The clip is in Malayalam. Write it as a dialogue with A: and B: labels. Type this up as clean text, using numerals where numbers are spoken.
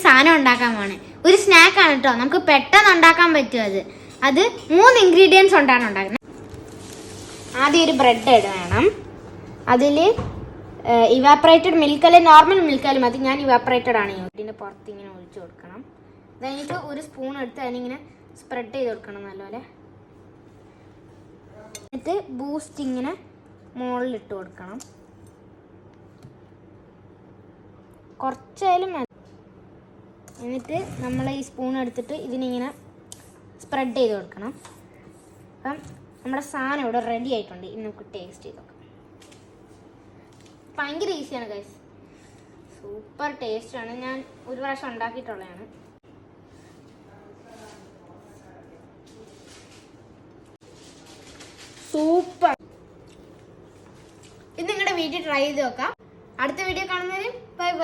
A: സാധനം ഉണ്ടാക്കാൻ പോണേ. ഒരു സ്നാക്കാണ് കേട്ടോ, നമുക്ക് പെട്ടെന്ന് ഉണ്ടാക്കാൻ പറ്റും. അത് 3 ഇൻഗ്രീഡിയൻസ് കൊണ്ടാണ് ഉണ്ടാക്കുന്നത്. ആദ്യം ഒരു ബ്രെഡ് വേണം. അതിൽ ഇവാപ്പറേറ്റഡ് മിൽക്ക് അല്ലെങ്കിൽ നോർമൽ മിൽക്കായാലും മതി. ഞാൻ ഇവാപ്പറേറ്റഡ് ആണ്. ഇതിൻ്റെ പുറത്ത് ഇങ്ങനെ ഒഴിച്ചു കൊടുക്കണം. കഴിഞ്ഞിട്ട് ഒരു സ്പൂൺ എടുത്ത് അതിനിങ്ങനെ സ്പ്രെഡ് ചെയ്ത് കൊടുക്കണം നല്ലപോലെ. എന്നിട്ട് ബൂസ്റ്റ് ഇങ്ങനെ മുകളിലിട്ട് കൊടുക്കണം. കുറച്ചായാലും മതി. എന്നിട്ട് നമ്മൾ ഈ സ്പൂൺ എടുത്തിട്ട് ഇതിനിങ്ങനെ സ്പ്രെഡ് ചെയ്ത് കൊടുക്കണം. അപ്പം നമ്മുടെ സാധനം ഇവിടെ റെഡി ആയിട്ടുണ്ട്. ഇനി നമുക്ക് ടേസ്റ്റ് ചെയ്ത് നോക്കാം. ഭയങ്കര ഈസിയാണ് ഗൈസ്, സൂപ്പർ ടേസ്റ്റാണ്. ഞാൻ ഒരു പ്രാവശ്യം ഉണ്ടാക്കിയിട്ടുള്ളതാണ്. സൂപ്പർ. ഇത് നിങ്ങളുടെ വീട്ടിൽ ട്രൈ ചെയ്ത് നോക്കാം. അടുത്ത വീഡിയോ കാണുന്നതിന് ബൈ ബൈ.